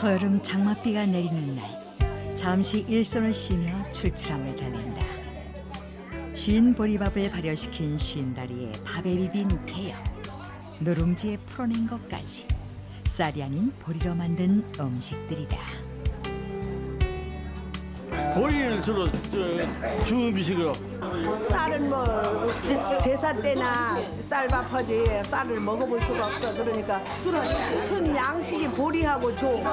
초여름 장맛비가 내리는 날, 잠시 일손을 쉬며 출출함을 달랜다. 쉰 보리밥을 발효시킨 쉰다리에 밥에 비빈 태엽, 누룽지에 풀어낸 것까지 쌀이 아닌 보리로 만든 음식들이다. 보리를 주로 주 음식으로. 쌀은 뭐 제사 때나 쌀밥하지 쌀을 먹어볼 수가 없어. 그러니까 순 양식이 보리하고 조.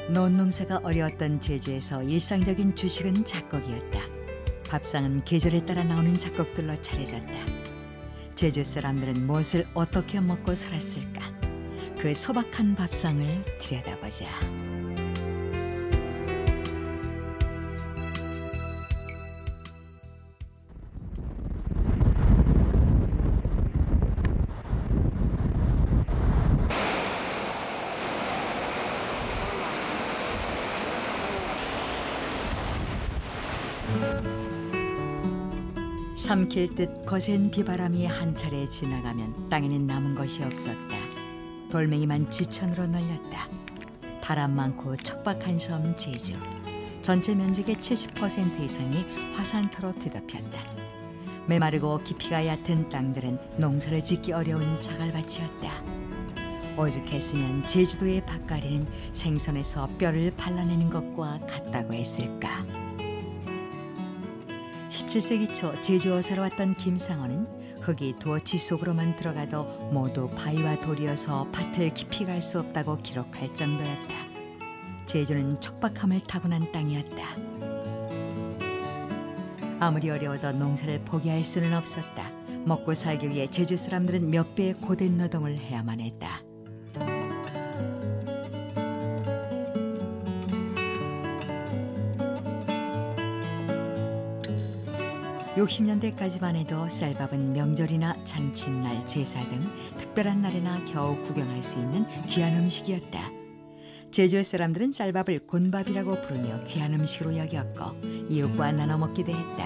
논농사가 어려웠던 제주에서 일상적인 주식은 작곡이었다. 밥상은 계절에 따라 나오는 작곡들로 차려졌다. 제주 사람들은 무엇을 어떻게 먹고 살았을까? 그 소박한 밥상을 들여다보자. 삼킬 듯 거센 비바람이 한 차례 지나가면 땅에는 남은 것이 없었다. 돌멩이만 지천으로 널렸다. 바람 많고 척박한 섬 제주. 전체 면적의 70% 이상이 화산터로 뒤덮였다. 메마르고 깊이가 얕은 땅들은 농사를 짓기 어려운 자갈밭이었다. 오죽했으면 제주도의 밭가리는 생선에서 뼈를 발라내는 것과 같다고 했을까. 17세기 초 제주어 살아왔던 김상원은 흙이 두어치 속으로만 들어가도 모두 바위와 돌이어서 밭을 깊이 갈 수 없다고 기록할 정도였다. 제주는 척박함을 타고난 땅이었다. 아무리 어려워도 농사를 포기할 수는 없었다. 먹고 살기 위해 제주 사람들은 몇 배의 고된 노동을 해야만 했다. (60) 년대까지만 해도 쌀밥은 명절이나 잔칫날, 제사 등 특별한 날에나 겨우 구경할 수 있는 귀한 음식이었다. 제주 사람들은 쌀밥을 곤밥이라고 부르며 귀한 음식으로 여겼고 이웃과 나눠 먹기도 했다.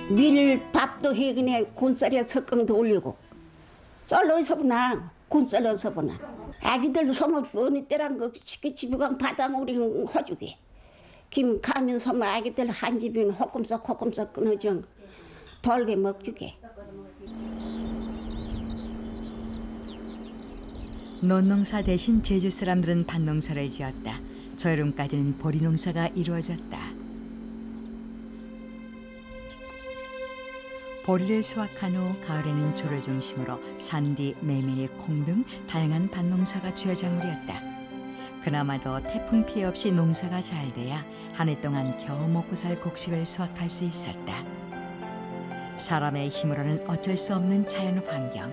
밀밥도 해 그냥 곤쌀에 석강도 올리고 썰어서 보나 곤쌀어서 보나 아기들 소모 어느 때란 거 집에간 바당 우리는 허주게 김 가면 소모 아기들 한 집이면 호금석 끊어정 덜게 먹주게. 논농사 대신 제주 사람들은 밭농사를 지었다. 저여름까지는 보리농사가 이루어졌다. 보리를 수확한 후 가을에는 조를 중심으로 산디, 메밀, 콩 등 다양한 밭농사가 쥐어작물이었다. 그나마도 태풍 피해 없이 농사가 잘 돼야 한 해 동안 겨우 먹고 살 곡식을 수확할 수 있었다. 사람의 힘으로는 어쩔 수 없는 자연 환경.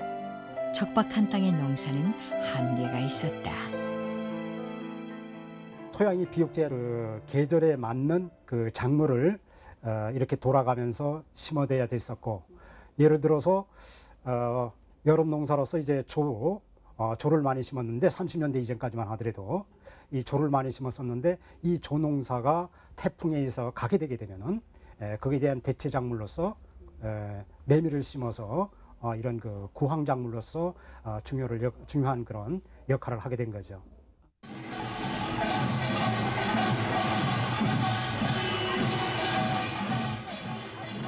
척박한 땅의 농사는 한계가 있었다. 토양이 비옥제 계절에 맞는 그 작물을 이렇게 돌아가면서 심어대야 됐었고, 예를 들어서 여름 농사로서 이제 조를 많이 심었는데 30년대 이전까지만 하더라도 이 조를 많이 심었었는데 이 조 농사가 태풍에 의해서 가게 되게 되면은 거기에 대한 대체 작물로서 메밀을 심어서 이런 그 구황 작물로서 중요한 그런 역할을 하게 된 거죠.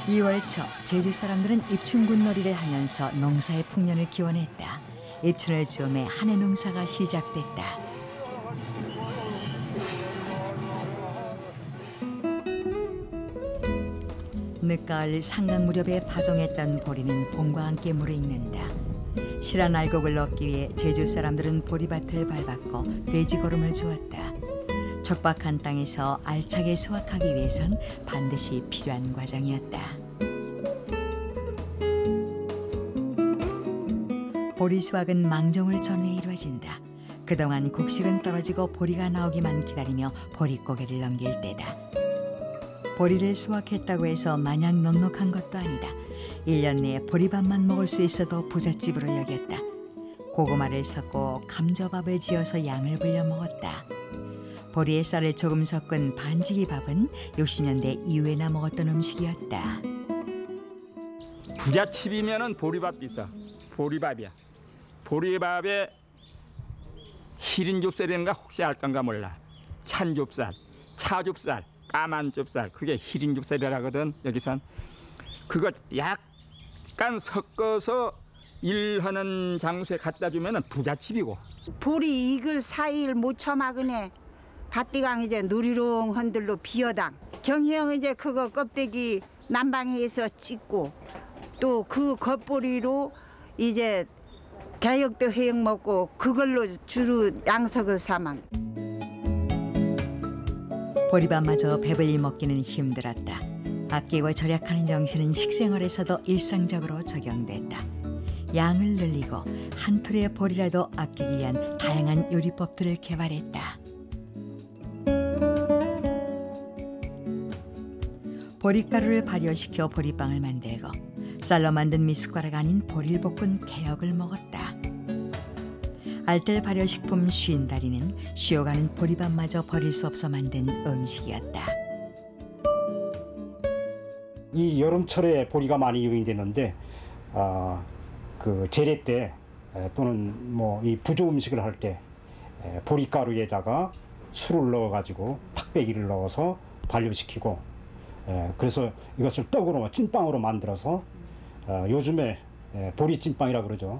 (2월) 초 제주 사람들은 입춘굿놀이를 하면서 농사의 풍년을 기원했다. 입춘을 즈음해 한 해 농사가 시작됐다. 늦가을 상각 무렵에 파종했던 보리는 봄과 함께 무르익는다. 실한 알곡을 얻기 위해 제주 사람들은 보리밭을 밟았고 돼지거름을 주었다. 척박한 땅에서 알차게 수확하기 위해선 반드시 필요한 과정이었다. 보리 수확은 망종을 전후해 이루어진다. 그동안 곡식은 떨어지고 보리가 나오기만 기다리며 보릿고개를 넘길 때다. 보리를 수확했다고 해서 마냥 넉넉한 것도 아니다. 1년 내에 보리밥만 먹을 수 있어도 부잣집으로 여겼다. 고구마를 섞고 감자밥을 지어서 양을 불려 먹었다. 보리에 쌀을 조금 섞은 반지기 밥은 60년대 이후에나 먹었던 음식이었다. 부잣집이면은 보리밥 비싸. 보리밥이야. 보리밥에 희린좁쌀인가 혹시 알건가 몰라. 찬좁쌀, 차좁쌀, 까만좁쌀, 그게 희린좁쌀이라거든. 여기선 그거 약간 섞어서 일하는 장소에 갖다 주면은 부잣집이고. 보리 이글 4일 못 처막으네. 밭디강 이제 누리롱 흔들로 비어당. 경형 이제 그거 껍데기 난방해서 찢고 또 그 겉보리로 이제 개역도 해역 먹고 그걸로 주로 양석을 삼아. 보리밥마저 배불리 먹기는 힘들었다. 아끼고 절약하는 정신은 식생활에서도 일상적으로 적용됐다. 양을 늘리고 한 톨의 보리라도 아끼기 위한 다양한 요리법들을 개발했다. 보리가루를 발효시켜 보리빵을 만들고 쌀로 만든 미숫가루가 아닌 보리를 볶은 개역을 먹었다. 알뜰 발효식품 50다리는 쉬어가는 보리밥마저 버릴 수 없어 만든 음식이었다. 이 여름철에 보리가 많이 유행되는데 그 제례 때 또는 뭐 이 부조 음식을 할 때 보리가루에다가 술을 넣어가지고 탁배기를 넣어서 발효시키고 그래서 이것을 떡으로 찐빵으로 만들어서 요즘에 보리찐빵이라고 그러죠.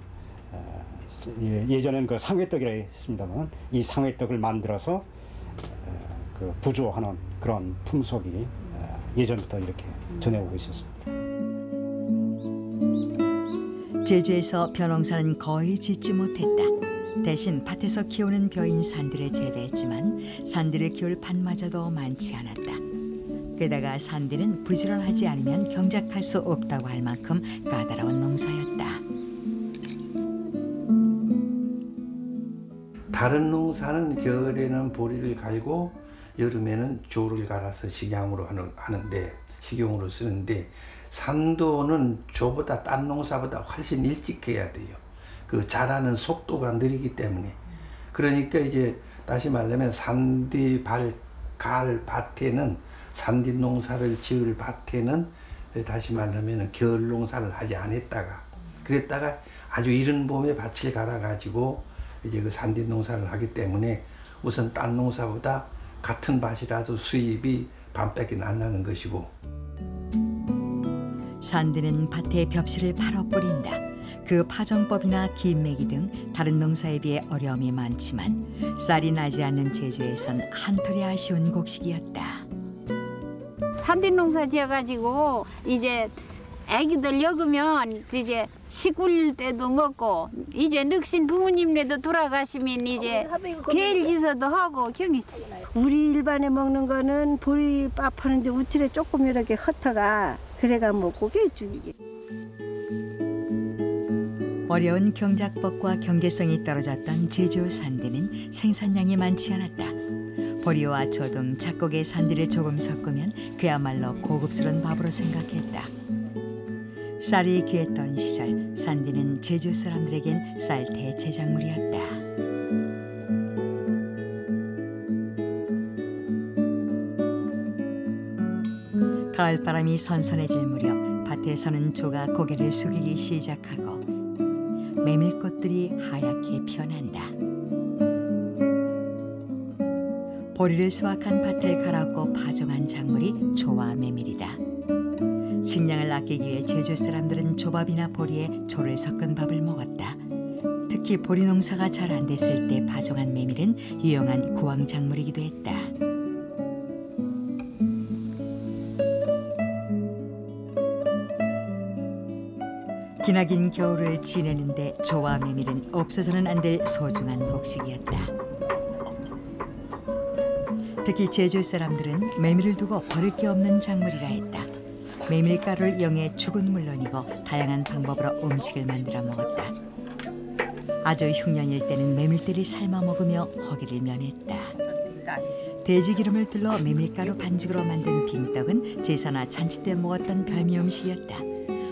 예전에는 그 상회떡이라고 했습니다만 이 상회떡을 만들어서 그 부조하는 그런 풍속이 예전부터 이렇게 전해오고 있었습니다. 제주에서 벼농사는 거의 짓지 못했다. 대신 밭에서 키우는 벼인 산들을 재배했지만 산들을 키울 밭마저도 많지 않았다. 게다가 산들은 부지런하지 않으면 경작할 수 없다고 할 만큼 까다로운 농사였다. 다른 농사는 겨울에는 보리를 갈고 여름에는 조를 갈아서 식용으로 쓰는데 산도는 조보다 딴 농사보다 훨씬 일찍 해야 돼요. 그 자라는 속도가 느리기 때문에. 그러니까 이제 다시 말하면 산뒤 갈 밭에는 산뒤 농사를 지을 밭에는 다시 말하면 겨울 농사를 하지 않았다가 그랬다가 아주 이른 봄에 밭을 갈아가지고 이제 그 산뒤 농사를 하기 때문에 우선 딴 농사보다 같은 밭이라도 수입이 반밖에 안 나는 것이고. 산들은 밭에 벽실을 팔어 뿌린다. 그 파종법이나 김매기 등 다른 농사에 비해 어려움이 많지만 쌀이 나지 않는 제주에선 한톨이 아쉬운 곡식이었다. 산뒤 농사 지어가지고 이제 애기들 먹으면 이제 시골 때도 먹고 이제 늙신 부모님네도 돌아가시면 이제 계일 지서도 하고 경이지. 우리 일반에 먹는 거는 보리밥 하는데 우틀에 조금 이렇게 흩어가 그래가 먹고 깨주기. 어려운 경작법과 경제성이 떨어졌던 제주 산디는 생산량이 많지 않았다. 보리와 조 등 작곡의 산디를 조금 섞으면 그야말로 고급스러운 밥으로 생각했다. 쌀이 귀했던 시절 산디는 제주 사람들에겐 쌀태 제작물이었다. 가을바람이 선선해질 무렵 밭에서는 조가 고개를 숙이기 시작하고 메밀꽃들이 하얗게 피어난다. 보리를 수확한 밭을 갈아엎고 파종한 작물이 조와 메밀이다. 식량을 아끼기 위해 제주 사람들은 조밥이나 보리에 조를 섞은 밥을 먹었다. 특히 보리 농사가 잘 안 됐을 때 파종한 메밀은 유용한 구황 작물이기도 했다. 기나긴 겨울을 지내는데 조와 메밀은 없어서는 안 될 소중한 곡식이었다. 특히 제주 사람들은 메밀을 두고 버릴 게 없는 작물이라 했다. 메밀가루를 이용해 죽은 물론이고 다양한 방법으로 음식을 만들어 먹었다. 아주 흉년일 때는 메밀대를 삶아 먹으며 허기를 면했다. 돼지기름을 둘러 메밀가루 반죽으로 만든 빙떡은 제사나 잔치 때 먹었던 별미 음식이었다.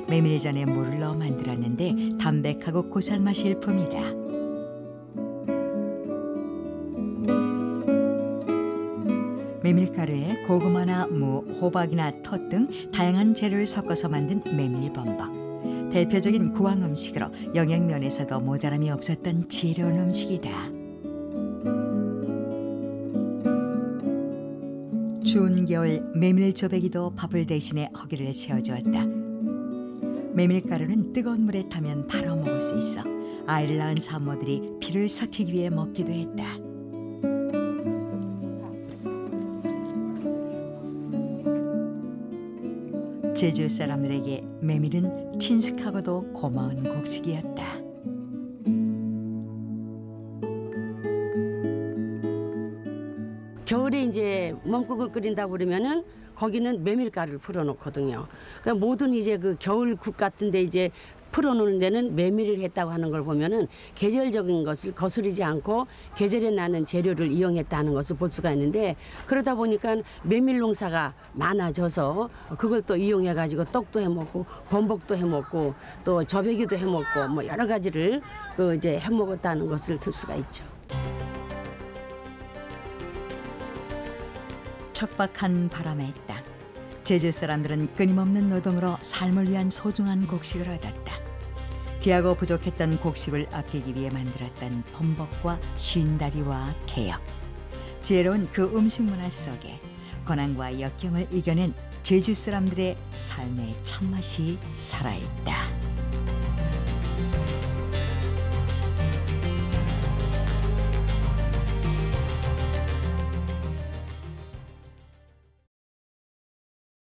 메밀전에 물을 넣어 만들었는데 담백하고 고소한 맛이 일품이다. 메밀가루에 고구마나 무, 호박이나 톳 등 다양한 재료를 섞어서 만든 메밀범벅. 대표적인 구황 음식으로 영양면에서도 모자람이 없었던 지혜로운 음식이다. 추운 겨울 메밀조배기도 밥을 대신에 허기를 채워주었다. 메밀가루는 뜨거운 물에 타면 바로 먹을 수 있어 아이를 낳은 산모들이 피를 삭히기 위해 먹기도 했다. 제주 사람들에게 메밀은 친숙하고도 고마운 곡식이었다. 겨울에 이제 멈국을 끓인다고 그러면은 거기는 메밀가루를 풀어놓거든요. 그러니까 모든 이제 그 겨울국 같은데 이제 풀어놓는 데는 메밀을 했다고 하는 걸 보면은 계절적인 것을 거스르지 않고 계절에 나는 재료를 이용했다는 것을 볼 수가 있는데, 그러다 보니까 메밀 농사가 많아져서 그걸 또 이용해 가지고 떡도 해 먹고 범벅도 해 먹고 또 저배기도 해 먹고 뭐 여러 가지를 그 이제 해 먹었다는 것을 들 수가 있죠. 척박한 바람의 땅. 제주 사람들은 끊임없는 노동으로 삶을 위한 소중한 곡식을 얻었다. 귀하고 부족했던 곡식을 아끼기 위해 만들었던 범벅과 쉰다리와 개역. 지혜로운 그 음식 문화 속에 고난과 역경을 이겨낸 제주 사람들의 삶의 참맛이 살아있다.